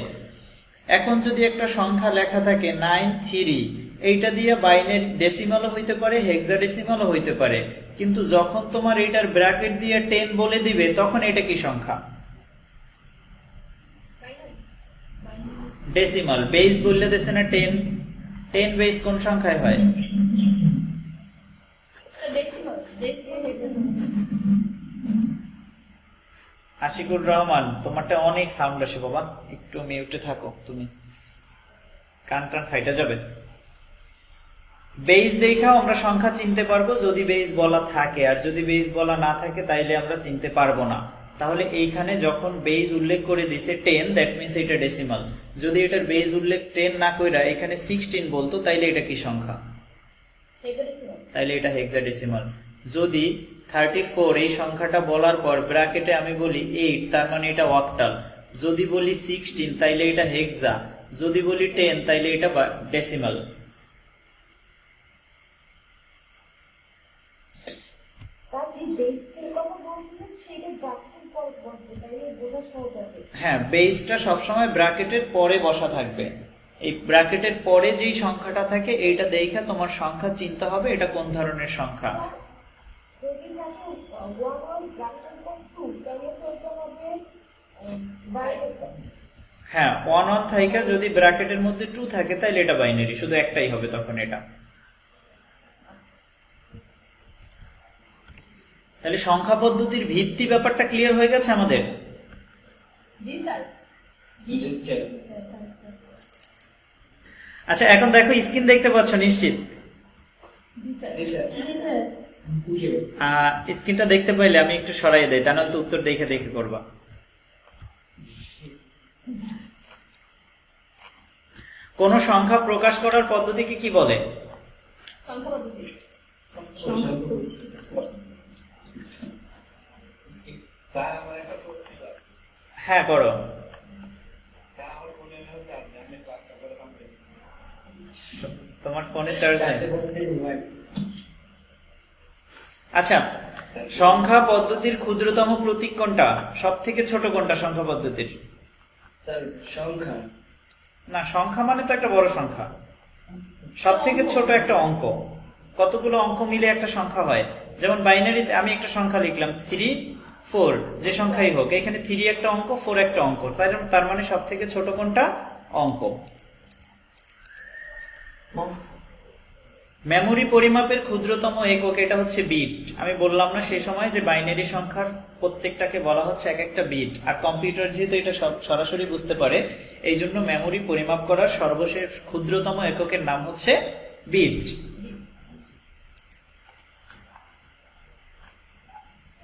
এখন যদি একটা সংখ্যা লেখা থাকে 93, এইটা দিয়ে বাইনারি ডেসিমালও হইতে পারে, হেক্সাডেসিমালও হইতে পারে, কিন্তু যখন তোমার এটার ব্র্যাকেট দিয়ে 10 বলে দিবে, তখন এটা কি সংখ্যা? ডেসিমাল। বেস বললে দেছে না 10, 10 বেস কোন সংখ্যায় হয়? Decimal, decimal hexadecimal. Ashikur Rahman, তোমারটা অনেক সাউন্ড আসে বাবা, একটু মিউটে থাকো, তুমি কান টান ফাইটা যাবে। বেস দেখাও আমরা সংখ্যা চিনতে পারবো যদি বেস বলা থাকে, আর যদি বেস বলা না থাকে তাইলে আমরা চিনতে পারবো না। তাহলে এইখানে যখন বেস উল্লেখ করে দিছে 10, দ্যাট মিনস এটা ডেসিমাল। যদি এটার বেস উল্লেখ 10 না কইরা এখানে 16 বলতো, তাইলে এটা কি সংখ্যা? হেক্সাডেসিমাল। তাইলে এটা হেক্সাডেসিমাল। যদি 34 এই সংখ্যাটা বলার পর ব্র্যাকেটে আমি বলি 8, তার মানে এটা অক্টাল। যদি বলি 16, তাইলে এটা হেক্সা। যদি বলি 10, তাইলে এটা ডেসিমাল। স্যার যে বেসের কথা বলছিলেন সেটা ব্র্যাকেটের পরে বসবে, তাইলে বোঝা সহজ হবে। হ্যাঁ, বেসটা সবসময় ব্র্যাকেটের পরে বসা থাকবে। এই ব্র্যাকেটের পরে যেই সংখ্যাটা থাকে এইটা দেখে তোমার সংখ্যা চিনতে হবে এটা কোন ধরনের সংখ্যা। যদি থাকে 1 ব্র্যাকেটের পর 2, তাহলে তো এটা হবে বাইনারি। হ্যাঁ, 1 থাইকা যদি ব্র্যাকেটের মধ্যে 2 থাকে তাহলে এটা বাইনারি, শুধু একটাই হবে তখন এটা। তাহলে সংখ্যা পদ্ধতির ভিত্তি ব্যাপারটা ক্লিয়ার হয়ে গেছে আমাদের। জি স্যার। জি স্যার। আচ্ছা, এখন দেখো স্ক্রিন দেখতে পাচ্ছ নিশ্চিত? জি স্যার। জি স্যার। জি স্যার। স্ক্রিনটা দেখতে পাইলে আমি একটু সরাই দেই, তা নাহলে তো উত্তর দেখে দেখে করবা। কোন সংখ্যা প্রকাশ করার পদ্ধতিকে কি বলে? সংখ্যা পদ্ধতি। হ্যাঁ, করো। তোমার ফোনে চার্জ নেই? আচ্ছা, সংখ্যা পদ্ধতির ক্ষুদ্রতম প্রতীক কোনটা? সব থেকে ছোট কোনটা সংখ্যা পদ্ধতির? স্যার সংখ্যা না, সংখ্যা মানে তো একটা বড় সংখ্যা। সব থেকে ছোট একটা অঙ্ক। কতগুলো অঙ্ক মিলে একটা সংখ্যা হয়। যেমন বাইনারিতে আমি একটা সংখ্যা লিখলাম 3, 4, যে সংখ্যাই হোক, এখানে 3 একটা অঙ্ক, 4 একটা অঙ্ক, তার মানে সব থেকে ছোট কোনটা? অঙ্ক। মেমোরি পরিমাপের ক্ষুদ্রতম একক এটা হচ্ছে বিট। আমি বললাম না সেই সময় যে বাইনারি সংখ্যার প্রত্যেকটাকে বলা হচ্ছে এক একটা বিট, আর কম্পিউটার যেহেতু এটা সব সরাসরি বুঝতে পারে, এই জন্য মেমোরি পরিমাপ করার সর্বশেষ ক্ষুদ্রতম এককের নাম হচ্ছে বিট।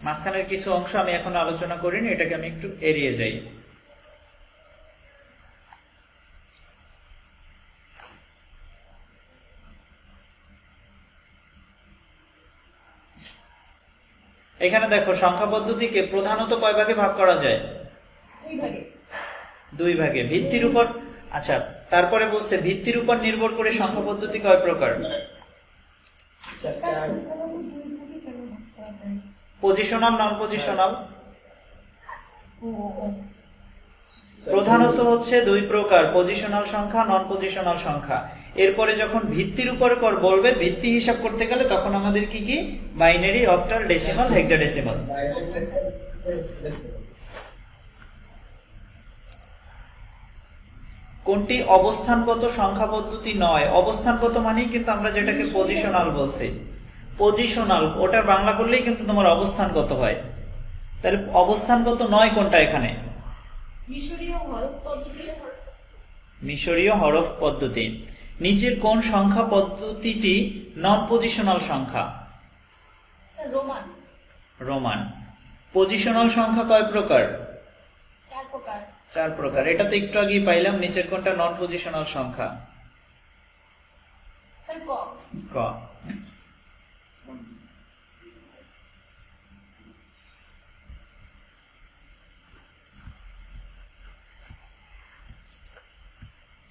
মাঝখানের কিছু অংশ আমি এখন আলোচনা করিনি, এটাকে আমি একটু এড়িয়ে যাই। এখানে দেখো সংখ্যা পদ্ধতিকে প্রধানত কয় ভাগে ভাগ করা যায়? 2 ভাগে। 2 ভাগে। ভিত্তির উপর, আচ্ছা তারপরে বলছে ভিত্তির উপর নির্ভর করে সংখ্যা পদ্ধতি কয় প্রকার? পজিশনাল, নন পজিশনাল। প্রধানত হচ্ছে 2 প্রকার, পজিশনাল সংখ্যা, নন পজিশনাল সংখ্যা। এরপরে যখন ভিত্তির উপর বলবে, ভিত্তি হিসাব করতে গেলে তখন আমাদের কি কি? Binary, octal, decimal, hexadecimal. কোনটি অবস্থানগত সংখ্যা পদ্ধতি নয়? অবস্থানগত মানেই কিন্তু আমরা যেটাকে পজিশনাল বলছি, পজিশনাল, ওটার বাংলা করলেই কিন্তু তোমার অবস্থানগত হয়। তাহলে অবস্থানগত নয় কোনটা এখানে? মিশরীয় হরফ পদ্ধতি। মিশরীয় হরফ পদ্ধতি। নিচের কোন সংখ্যা পদ্ধতিটি নন পজিশনাল সংখ্যা? রোমান। রোমান। পজিশনাল সংখ্যা কয় প্রকার? 4 প্রকার। 4 প্রকার। এটা তো একটু আগেই পাইলাম। নিচের কোনটা নন পজিশনাল সংখ্যা? স্যার ক। ক।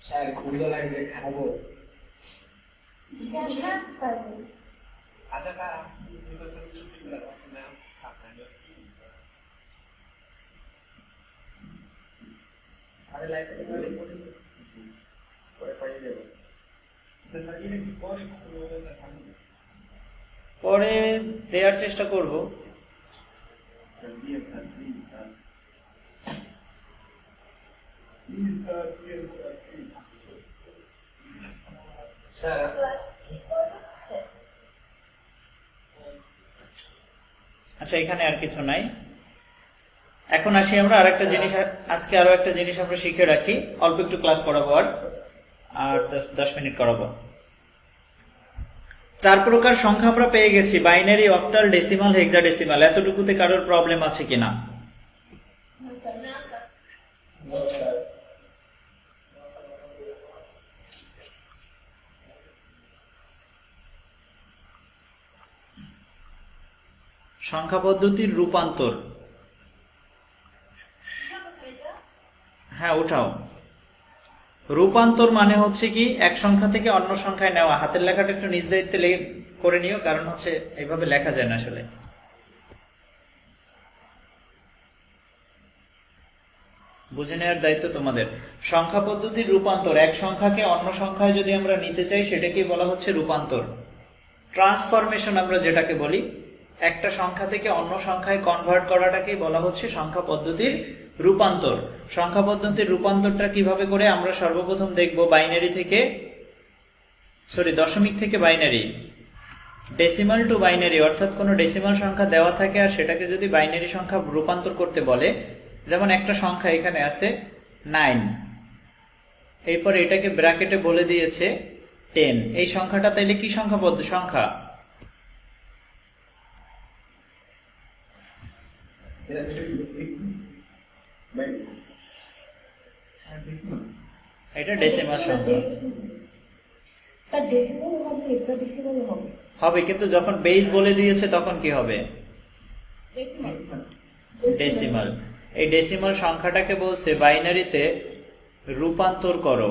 স্যার কুড়ি লাগবে খাবো। পরে দেওয়ার চেষ্টা করব। আচ্ছা এখানে আর কিছু নাই। এখন আসি আমরা আরেকটা জিনিস, আজকে আরো একটা জিনিস আমরা শিখে রাখি। অল্প একটু ক্লাস করাবো, আর 10 মিনিট করাবো। 4 প্রকার সংখ্যা আমরা পেয়ে গেছি, বাইনারি, অক্টাল, ডেসিমাল, হেক্সাডেসিমাল। এতটুকুতে কারোর প্রবলেম আছে কিনা? সংখ্যা পদ্ধতির রূপান্তর। হ্যাঁ উঠাও। রূপান্তর মানে হচ্ছে কি, এক সংখ্যা থেকে অন্য সংখ্যায় নেওয়া। হাতের লেখাটা একটু নিজ দায়িত্বে করে নিও, কারণ হচ্ছে এইভাবে লেখা যায় না আসলে। বুঝে নেওয়ার দায়িত্ব তোমাদের। সংখ্যা পদ্ধতির রূপান্তর, এক সংখ্যাকে অন্য সংখ্যায় যদি আমরা নিতে চাই সেটাকেই বলা হচ্ছে রূপান্তর। ট্রান্সফরমেশন আমরা যেটাকে বলি, একটা সংখ্যা থেকে অন্য সংখ্যায় কনভার্ট করাটাকেই বলা হচ্ছে সংখ্যা পদ্ধতির রূপান্তর। সংখ্যা পদ্ধতির রূপান্তরটা কিভাবে করে আমরা সর্বপ্রথম দেখব, বাইনারি থেকে, দশমিক থেকে বাইনারি, ডেসিমাল টু বাইনারি, অর্থাৎ কোনো ডেসিমাল সংখ্যা দেওয়া থাকে আর সেটাকে যদি বাইনারি সংখ্যা রূপান্তর করতে বলে। যেমন একটা সংখ্যা এখানে আছে 9, এরপর এটাকে ব্র্যাকেটে বলে দিয়েছে 10। এই সংখ্যাটা তাইলে কি সংখ্যা সংখ্যা? এটা ডেসিমাল সংখ্যা হবে, কিন্তু যখন বেস বলে দিয়েছে তখন কি হবে? ডেসিমাল। এই ডেসিমাল সংখ্যাটাকে বলছে বাইনারিতে রূপান্তর করো।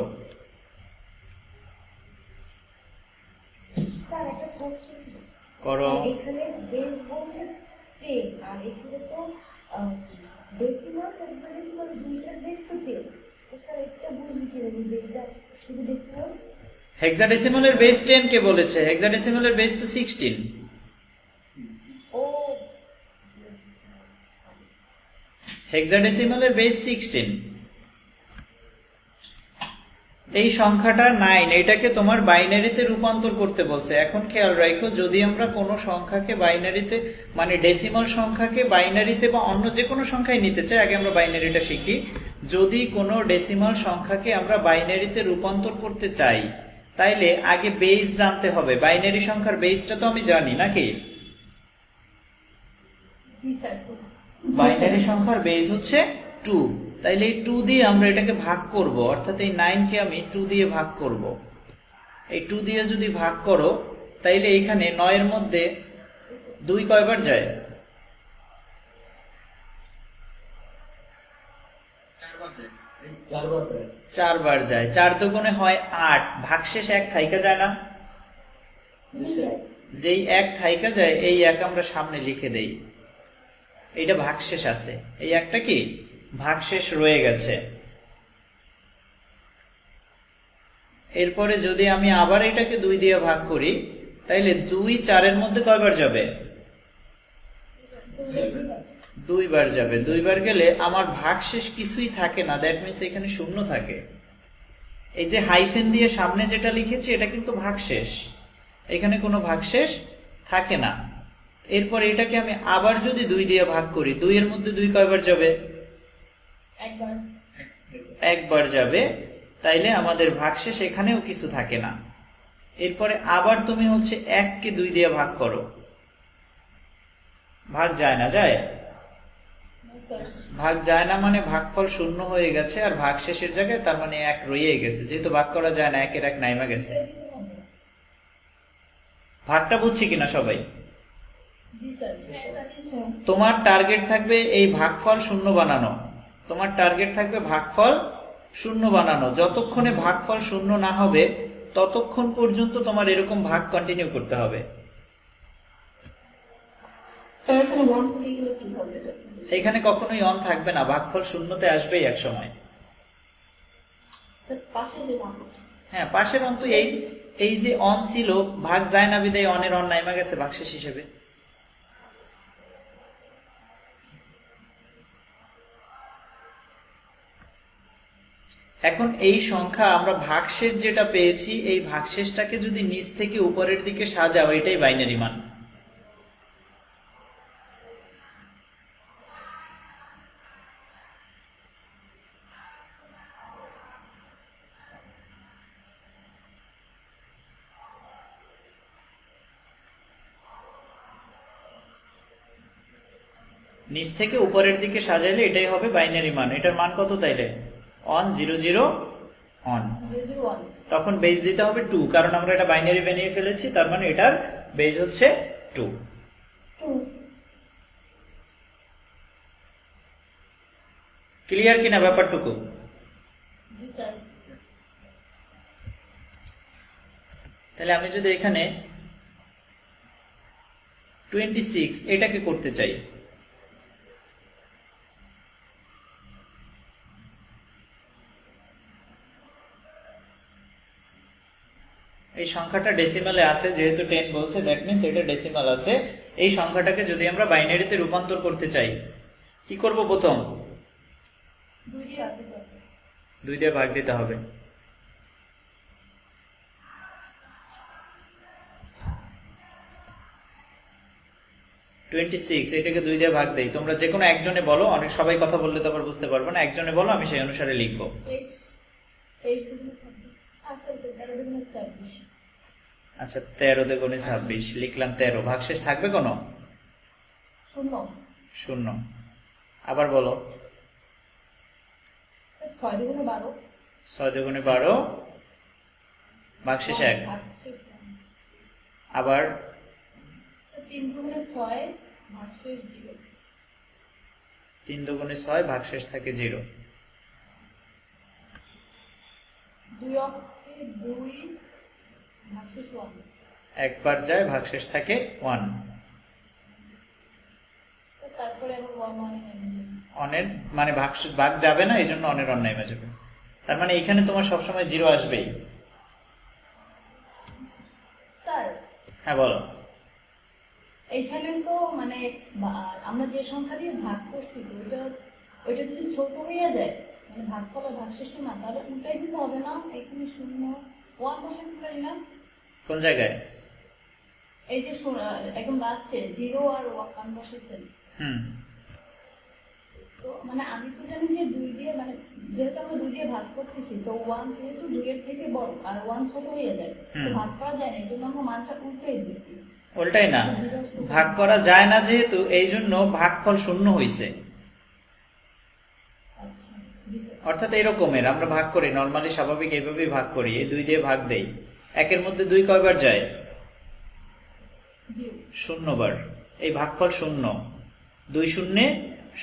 করো। এখানে বেস বলছে 10 আর এখানে তো ডেসিমাল হেক্সাডেসিমাল দুইটার বেস তো 10। স্যার একটা বুঝবি কিভাবে যে এটা শুধু ডেসিমাল? হেক্সাডেসিমালের বেস 10 কে বলেছে? হেক্সাডেসিমালের বেস তো 16। ও হেক্সাডেসিমালের বেস 16। এই সংখ্যাটা 9, এটাকে তোমার বাইনারিতে রূপান্তর করতে বলছে। এখন খেয়াল রাখো, যদি আমরা কোনো সংখ্যাকে বাইনারিতে, মানে ডেসিমাল সংখ্যাকে বাইনারিতে বা অন্য যে কোনো সংখ্যায় নিতে চাই, আগে আমরা বাইনারিটা শিখি। যদি কোনো ডেসিমাল সংখ্যাকে আমরা বাইনারিতে রূপান্তর করতে চাই, তাইলে আগে বেস জানতে হবে। বাইনারি সংখ্যার বেসটা তো আমি জানি নাকি? জি স্যার। বাইনারি সংখ্যার বেস হচ্ছে 2। তাইলে এই 2 দিয়ে আমরা এটাকে ভাগ করব, অর্থাৎ এই 9 কে আমি 2 দিয়ে ভাগ করব। এই 2 দিয়ে যদি ভাগ করো তাইলে এখানে 9 এর মধ্যে 2 কয়বার যায়? 4 বার করে। 4 বার যায়। 4 দুগুণে হয় 8। ভাগশেষ 1 থাইকা যায় না? জি স্যার। যেই 1 থাইকা যায় এই 1 আমরা সামনে লিখে দেই, এইটা ভাগশেষ আছে। এই একটা কি ভাগশেষ রয়ে গেছে। এরপরে যদি আমি আবার এটাকে 2 দিয়ে ভাগ করি তাইলে 2 4 এর মধ্যে কয়বার যাবে? 2 বার যাবে। 2 বার গেলে আমার ভাগশেষ কিছুই থাকে না, দ্যাট মিন্স এখানে শূন্য থাকে। এই যে হাইফেন দিয়ে সামনে যেটা লিখেছি এটা কিন্তু ভাগশেষ, এখানে কোনো ভাগশেষ থাকে না। এরপর এটাকে আমি আবার যদি 2 দিয়ে ভাগ করি, 2 এর মধ্যে 2 কয়বার যাবে? একবার। একবার যাবে। তাইলে আমাদের ভাগশেষ এখানেও কিছু থাকে না। এরপরে আবার তুমি হচ্ছে 1 কে 2 দিয়ে ভাগ করো, ভাগ যায় না? যায়? ভাগ যায় না মানে ভাগফল শূন্য হয়ে গেছে, আর ভাগশেষের জায়গায় তার মানে 1 রয়ে গেছে। যেহেতু ভাগ করা যায় না, 1 এর 1 নাইমা গেছে। ভাগটা বুঝছি কিনা সবাই? জি স্যার। তোমার টার্গেট থাকবে এই ভাগফল শূন্য বানানো। তোমার টার্গেট থাকবে ভাগফল শূন্য বানানো। যতক্ষণে ভাগফল শূন্য না হবে ততক্ষণ পর্যন্ত তোমার এরকম ভাগ কন্টিনিউ করতে হবে। স্যার এখানে 1 থেকে গেলে কি হবে? এখানে কখনোই অন থাকবে না, ভাগফল শূন্যতে আসবেই এক সময়। স্যার পাশে যে 1। হ্যাঁ, পাশের অন তো এই যে অন ছিল, ভাগ যায় না বিদায় অনের অন নাইমা গেছে ভাগশেষ হিসেবে। এখন এই সংখ্যা আমরা ভাগশেষ যেটা পেয়েছি, এই ভাগশেষটাকে যদি নিচ থেকে উপরের দিকে সাজাও, এটাই বাইনারি মান। নিচ থেকে উপরের দিকে সাজাইলে এটাই হবে বাইনারি মান। এটার মান কত তাইলে? 1 0 0 1। 001। তখন বেস দিতে হবে 2, কারণ আমরা এটা বাইনারি বানিয়ে ফেলেছি, তার মানে এটার বেস হচ্ছে 2। 2। ক্লিয়ার কিনা ব্যাপারটুকু? জি স্যার। তাহলে আমি যদি এখানে 26 এটাকে করতে চাই, এই সংখ্যাটা ডেসিমালে আছে, যেহেতু 10 বলছে দ্যাট মিন্স এটা ডেসিমাল আছে। এই সংখ্যাটাকে যদি আমরা বাইনারিতে রূপান্তর করতে চাই, কি করব? প্রথম 2 দিয়ে রাখতে হবে। 2 দিয়ে ভাগ দিতে হবে। এটাকে 2 দিয়ে ভাগ দেই। তোমরা যে কোনো একজনে বলো, অনেক সবাই কথা বললে তো আবার বুঝতে পারবো না। একজনে বলো, আমি সেই অনুসারে লিখবো। 23 আচ্ছা, 13 দ্বিগুণে 26 লিখলাম। 13 ভাগশেষ থাকবে কোনো? শূন্য। আবার বলো। 6 দুগুণে 12। 6 দ্বিগুণে 12 ভাগশেষ 1। আবার 3 দুগুণে 6 ভাগশেষ 0। 3 দুগুণে 6 ভাগশেষ থাকে 0। 2 অক্ষে 2 ভাগশেষ 1। একবার যায়, ভাগশেষ থাকে 1। তারপরে আবার 1 1 অনের মানে ভাগ যাবে না, এই জন্য অনের অন নেমে যাবে। তার মানে এখানে তোমার সবসময় 0 আসবেই। স্যার হ্যাঁ বলো। এখানে তো মানে আমরা যে সংখ্যা দিয়ে ভাগ করছি, ওইটা যদি ছোট হয়ে যায়, মানে ভাগফল আর ভাগশেষের মান, তাহলে উল্টাই দিতে হবে না? এখানে 0 1 বসাতে পারি না? কোন জায়গায়? এই যে একদম লাস্টে 0 আর 1 বসাইছেন, হুম, তো মানে আমি তো জানি যে 2 দিয়ে মানে যেহেতু আমরা 2 দিয়ে ভাগ করতেছি, তো 1 যেহেতু 2 এর থেকে বড় আর 1 ছোট হয়ে যায়, তো ভাগ করা যায় না, এই জন্য আমরা মানটা উল্টাই দিচ্ছি। উল্টাই না, ভাগ করা যায় না যেহেতু এই জন্য ভাগফল শূন্য হইছে। আচ্ছা, জি স্যার। অর্থাৎ এরকমের আমরা ভাগ করি নরমালি, স্বাভাবিক এইভাবেই ভাগ করি, এই 2 দিয়ে ভাগ দেই। 1 মধ্যে 2 কয়বার যায়? জি 0 বার। এই ভাগফল 0, 2 শূন্যে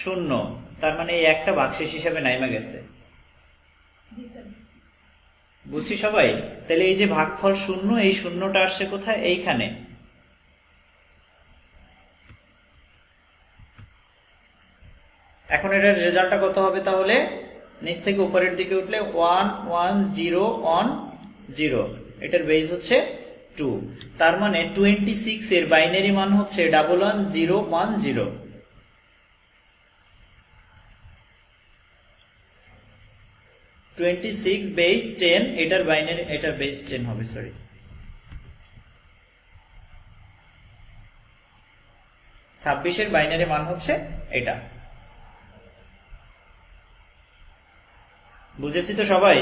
0, তার মানে এই একটা ভাগশেষ হিসাবে নাইমা গেছে। জি স্যার। বুঝছি সবাই? তাহলে এই যে ভাগফল 0, এই শূন্যটা আসছে কোথায়? এইখানে। এখন এটার রেজাল্টটা কত হবে তাহলে? নিচ থেকে উপরের দিকে উঠলে 1 1 0 1 0, এটার বেজ হচ্ছে 2। তার মানে 26 এর বাইনারি মান হচ্ছে 11010। বেস 10, এটার বাইনারি, এটার বেস 10 হবে, সরি। ছাব্বিশের বাইনারি মান হচ্ছে এটা। বুঝেছি তো সবাই?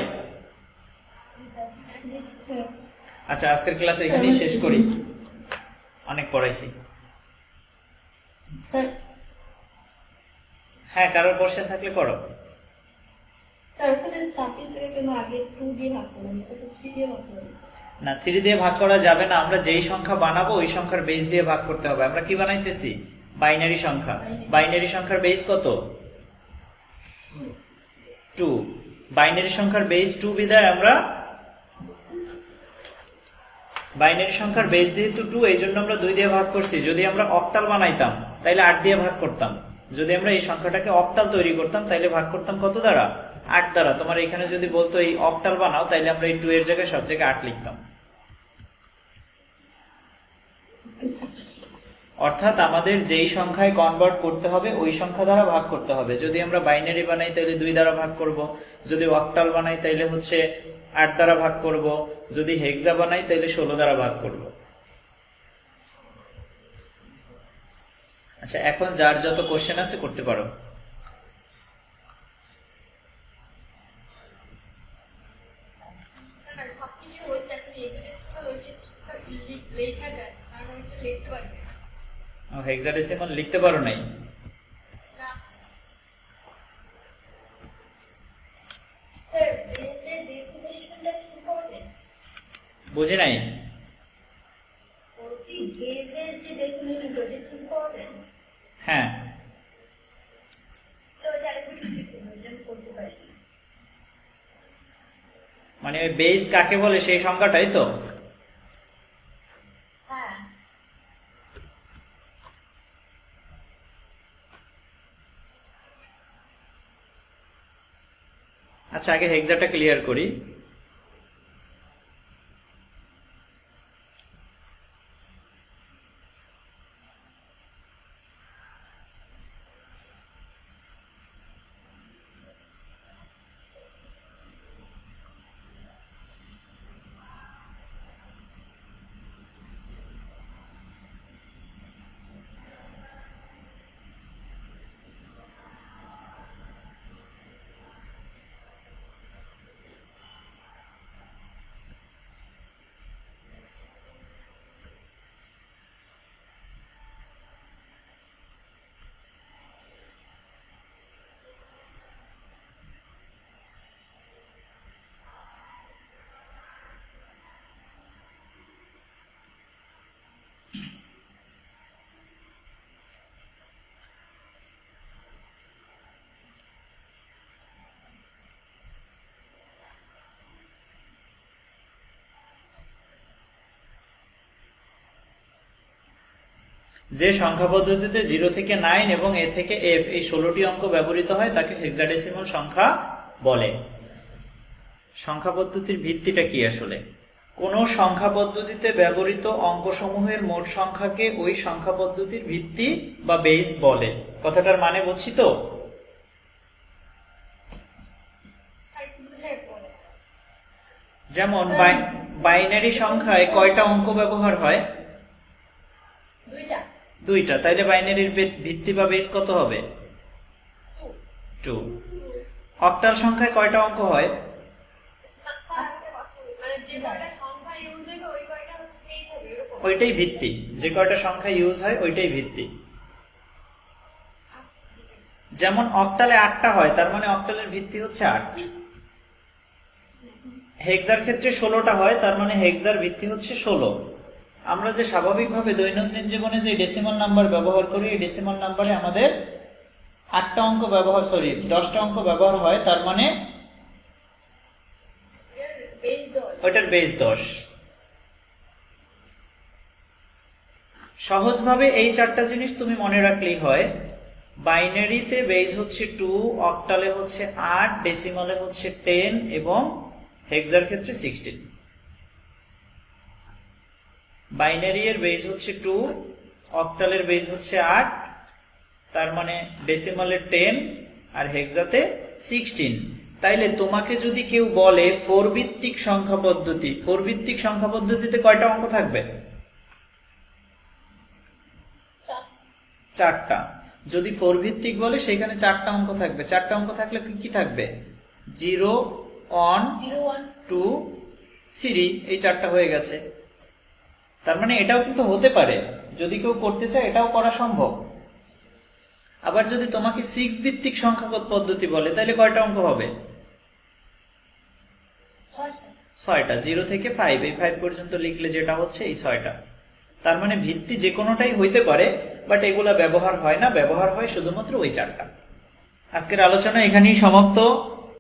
আচ্ছা, আজকের ক্লাস এখানেই শেষ করি, অনেক পড়াইছি। স্যার হ্যাঁ, কারোর কোশ্চেন থাকলে করো। স্যার ওখানে 26 থেকে কেন আগে 2 দিয়ে ভাগ করলাম, তো 3 দিয়ে ভাগ করলাম? না, 3 দিয়ে ভাগ করা যাবে না। আমরা যেই সংখ্যা বানাবো ওই সংখ্যার বেস দিয়ে ভাগ করতে হবে। আমরা কি বানাইতেছি? বাইনারি সংখ্যা। বাইনারি সংখ্যার বেস কত? 2। বাইনারি সংখ্যার বেস 2 বিধায় আমরা বাইনারি সংখ্যার বেস যেহেতু 2, এই জন্য আমরা 2 দিয়ে ভাগ করছি। যদি আমরা অক্টাল বানাইতাম তাইলে 8 দিয়ে ভাগ করতাম। যদি আমরা এই সংখ্যাটাকে অক্টাল তৈরি করতাম তাইলে ভাগ করতাম কত দ্বারা? 8 দ্বারা। তোমার এখানে যদি বলতো এই অক্টাল বানাও, তাইলে আমরা এই 2 এর জায়গায় সব জায়গায় 8 লিখতাম। অর্থাৎ আমাদের যেই সংখ্যায় কনভার্ট করতে হবে ওই সংখ্যা দ্বারা ভাগ করতে হবে। যদি আমরা বাইনারি বানাই তাহলে 2 দ্বারা ভাগ করব, যদি অক্টাল বানাই তাহলে হচ্ছে 8 দ্বারা ভাগ করব, যদি হেক্সা বানাই তাহলে 16 দ্বারা ভাগ করব। আচ্ছা, এখন যার যত কোশ্চেন আছে করতে পারো। হেক্সাডেসিমাল লিখতে পারো নাই? স্যার বেসের ডেফিনেশনটা কি করবেন? বুঝি নাই। বলছি বেসের যে ডেফিনেশনটা ওটা কি করবেন? হ্যাঁ, তো ওটা আরেকটু ঠিক করতে পারি। মানে বেস কাকে বলে সেই সংখ্যাটাই তো। হ্যাঁ আচ্ছা, আগে হেক্সাটা ক্লিয়ার করি। যে সংখ্যা পদ্ধতিতে 0 থেকে 9 এবং a থেকে f এই 16টি অঙ্ক ব্যবহৃত হয় তাকে হেক্সাডেসিমাল সংখ্যা বলে। সংখ্যা পদ্ধতির ভিত্তিটা কি আসলে? কোন সংখ্যা পদ্ধতিতে ব্যবহৃত অঙ্কসমূহের মোট সংখ্যাকে ওই সংখ্যা পদ্ধতির ভিত্তি বা বেস বলে। কথাটার মানে বুঝছি তো? যেমন বাইনারি সংখ্যায় কয়টা অঙ্ক ব্যবহার হয়? 2টা। 2টা। তাইলে বাইনারির ভিত্তি বা বেস কত হবে? 2। অক্টাল সংখ্যায় কয়টা অঙ্ক হয়? মানে যে কয়টা সংখ্যা ইউজ হবে ওই কয়টা হচ্ছে পেজ হবে এরকম। ওইটাই ভিত্তি, যে কয়টা সংখ্যা ইউজ হয় ওইটাই ভিত্তি। যেমন অক্টালে 8টা হয়, তার মানে অক্টালের ভিত্তি হচ্ছে 8। হেক্সার ক্ষেত্রে 16টা হয়, তার মানে হেক্সার ভিত্তি হচ্ছে 16। আমরা যে স্বাভাবিকভাবে দৈনন্দিন জীবনে যে ডেসিমাল নাম্বার ব্যবহার করি, এই ডেসিমাল নাম্বারে আমাদের 8টা অঙ্ক ব্যবহার 10টা অঙ্ক ব্যবহার হয়, তার মানে পেজ 10। ওইটার বেস 10। সহজভাবে এই 4টা জিনিস তুমি মনে রাখলেই হয়। বাইনারিতে বেস হচ্ছে 2, অক্টালে হচ্ছে 8, ডেসিমালে হচ্ছে 10 এবং হেক্সার ক্ষেত্রে 16। বাইনারি এর বেস হচ্ছে 2, অক্টালের বেস হচ্ছে 8, তার মানে ডেসিমালে 10 আর হেক্সাতে 16। তাইলে তোমাকে যদি কেউ বলে 4 ভিত্তিক সংখ্যা পদ্ধতি, 4 ভিত্তিক সংখ্যা পদ্ধতিতে কয়টা অঙ্ক থাকবে? 4টা। যদি 4 ভিত্তিক বলে সেখানে 4টা অঙ্ক থাকবে। 4টা অঙ্ক থাকলে কি থাকবে? 0, 1, 0 1 2, 3, এই 4টা হয়ে গেছে। তার মানে এটাও কিন্তু হতে পারে, যদি কেউ করতে চায় এটাও করা সম্ভব। আবার যদি তোমাকে 6 ভিত্তিক সংখ্যা পদ্ধতি বলে তাহলে কয়টা অঙ্ক হবে? 6টা। 0 থেকে 5, এই 5 পর্যন্ত লিখলে যেটা হচ্ছে এই 6টা। তার মানে ভিত্তি যে কোনোটাই হইতে পারে, বাট এগুলা ব্যবহার হয় না, ব্যবহার হয় শুধুমাত্র ওই 4টা। আজকের আলোচনা এখানেই সমাপ্ত।